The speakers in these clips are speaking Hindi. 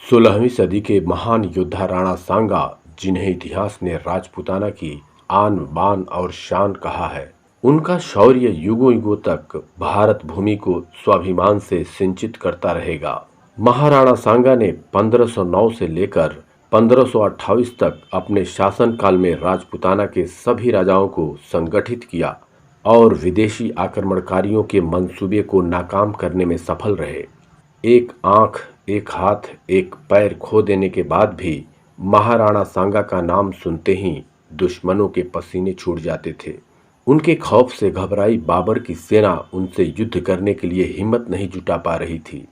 16वीं सदी के महान योद्धा राणा सांगा, जिन्हें इतिहास ने राजपूताना की आन बान और शान कहा है, उनका शौर्य युगों युगों तक भारत भूमि को स्वाभिमान से सिंचित करता रहेगा। महाराणा सांगा ने 1509 से लेकर 1528 तक अपने शासनकाल में राजपूताना के सभी राजाओं को संगठित किया और विदेशी आक्रमणकारियों के मंसूबे को नाकाम करने में सफल रहे। एक आंख, एक हाथ, एक पैर खो देने के बाद भी महाराणा सांगा का नाम सुनते ही दुश्मनों के पसीने छूट जाते थे। उनके खौफ से घबराई बाबर की सेना उनसे युद्ध करने के लिए हिम्मत नहीं जुटा पा रही थी।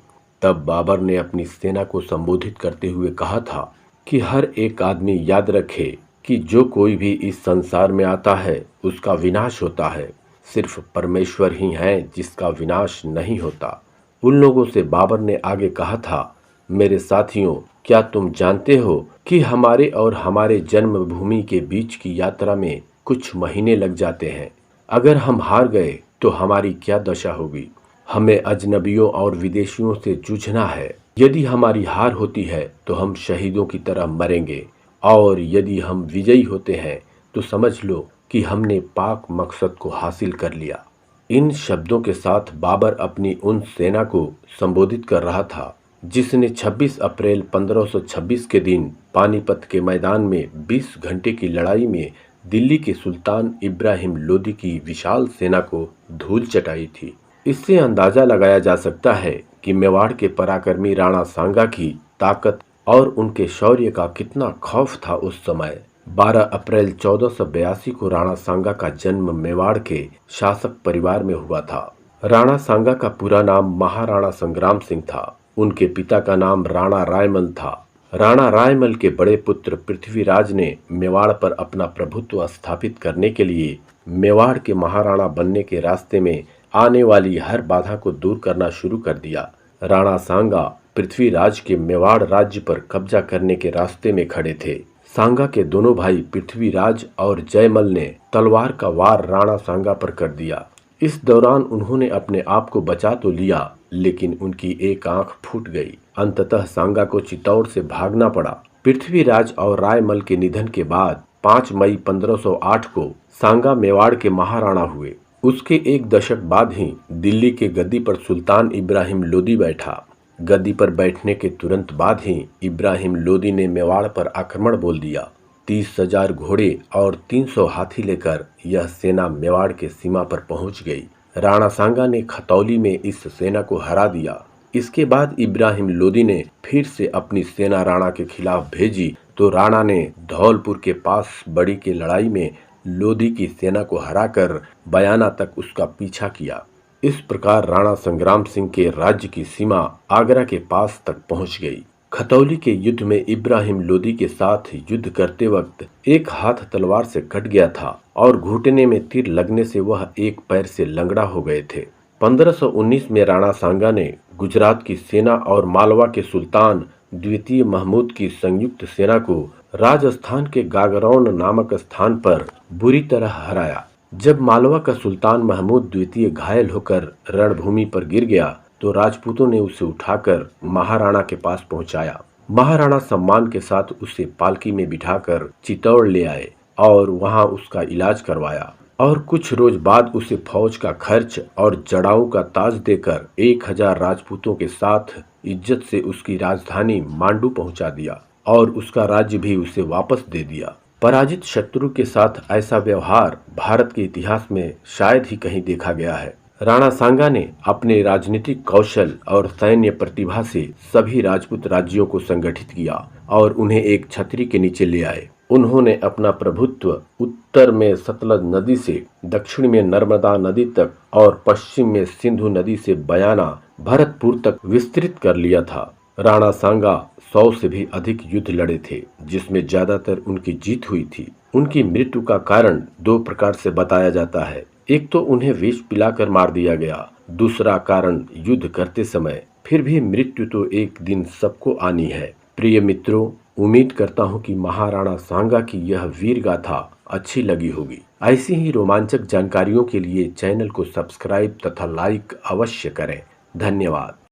तब बाबर ने अपनी सेना को संबोधित करते हुए कहा था कि हर एक आदमी याद रखे कि जो कोई भी इस संसार में आता है उसका विनाश होता है, सिर्फ परमेश्वर ही है जिसका विनाश नहीं होता। उन लोगों से बाबर ने आगे कहा था, मेरे साथियों, क्या तुम जानते हो कि हमारे और हमारे जन्मभूमि के बीच की यात्रा में कुछ महीने लग जाते हैं। अगर हम हार गए तो हमारी क्या दशा होगी। हमें अजनबियों और विदेशियों से जूझना है। यदि हमारी हार होती है तो हम शहीदों की तरह मरेंगे, और यदि हम विजयी होते हैं तो समझ लो कि हमने पाक मकसद को हासिल कर लिया। इन शब्दों के साथ बाबर अपनी उन सेना को संबोधित कर रहा था जिसने 26 अप्रैल 1526 के दिन पानीपत के मैदान में 20 घंटे की लड़ाई में दिल्ली के सुल्तान इब्राहिम लोदी की विशाल सेना को धूल चटाई थी। इससे अंदाजा लगाया जा सकता है कि मेवाड़ के पराक्रमी राणा सांगा की ताकत और उनके शौर्य का कितना खौफ था उस समय। 12 अप्रैल 1482 को राणा सांगा का जन्म मेवाड़ के शासक परिवार में हुआ था। राणा सांगा का पूरा नाम महाराणा संग्राम सिंह था। उनके पिता का नाम राणा रायमल था। राणा रायमल के बड़े पुत्र पृथ्वीराज ने मेवाड़ पर अपना प्रभुत्व स्थापित करने के लिए मेवाड़ के महाराणा बनने के रास्ते में आने वाली हर बाधा को दूर करना शुरू कर दिया। राणा सांगा पृथ्वीराज के मेवाड़ राज्य पर कब्जा करने के रास्ते में खड़े थे। सांगा के दोनों भाई पृथ्वीराज और जयमल ने तलवार का वार राणा सांगा पर कर दिया। इस दौरान उन्होंने अपने आप को बचा तो लिया, लेकिन उनकी एक आंख फूट गई। अंततः सांगा को चित्तौड़ से भागना पड़ा। पृथ्वीराज और रायमल के निधन के बाद 5 मई 1508 को सांगा मेवाड़ के महाराणा हुए। उसके एक दशक बाद ही दिल्ली के गद्दी पर सुल्तान इब्राहिम लोदी बैठा। गद्दी पर बैठने के तुरंत बाद ही इब्राहिम लोदी ने मेवाड़ पर आक्रमण बोल दिया। 30,000 घोड़े और 300 हाथी लेकर यह सेना मेवाड़ के सीमा पर पहुंच गई। राणा सांगा ने खतौली में इस सेना को हरा दिया। इसके बाद इब्राहिम लोदी ने फिर से अपनी सेना राणा के खिलाफ भेजी तो राणा ने धौलपुर के पास बड़ी की लड़ाई में लोदी की सेना को हराकर बयाना तक उसका पीछा किया। इस प्रकार राणा संग्राम सिंह के राज्य की सीमा आगरा के पास तक पहुंच गई। खतौली के युद्ध में इब्राहिम लोदी के साथ युद्ध करते वक्त एक हाथ तलवार से कट गया था और घुटने में तीर लगने से वह एक पैर से लंगड़ा हो गए थे। 1519 में राणा सांगा ने गुजरात की सेना और मालवा के सुल्तान द्वितीय महमूद की संयुक्त सेना को राजस्थान के गागरौन नामक स्थान पर बुरी तरह हराया। जब मालवा का सुल्तान महमूद द्वितीय घायल होकर रणभूमि पर गिर गया तो राजपूतों ने उसे उठाकर महाराणा के पास पहुंचाया। महाराणा सम्मान के साथ उसे पालकी में बिठाकर चित्तौड़ ले आए और वहां उसका इलाज करवाया, और कुछ रोज बाद उसे फौज का खर्च और जड़ाऊ का ताज देकर 1000 राजपूतों के साथ इज्जत से उसकी राजधानी मांडू पहुंचा दिया और उसका राज्य भी उसे वापस दे दिया। पराजित शत्रु के साथ ऐसा व्यवहार भारत के इतिहास में शायद ही कहीं देखा गया है। राणा सांगा ने अपने राजनीतिक कौशल और सैन्य प्रतिभा से सभी राजपूत राज्यों को संगठित किया और उन्हें एक छतरी के नीचे ले आए। उन्होंने अपना प्रभुत्व उत्तर में सतलज नदी से दक्षिण में नर्मदा नदी तक और पश्चिम में सिंधु नदी से बयाना भरतपुर तक विस्तृत कर लिया था। राणा सांगा 100 से भी अधिक युद्ध लड़े थे, जिसमें ज्यादातर उनकी जीत हुई थी। उनकी मृत्यु का कारण 2 प्रकार से बताया जाता है। एक तो उन्हें विष पिलाकर मार दिया गया, दूसरा कारण युद्ध करते समय। फिर भी मृत्यु तो एक दिन सबको आनी है। प्रिय मित्रों, उम्मीद करता हूँ कि महाराणा सांगा की यह वीर गाथा अच्छी लगी होगी। ऐसी ही रोमांचक जानकारियों के लिए चैनल को सब्सक्राइब तथा लाइक अवश्य करें। धन्यवाद।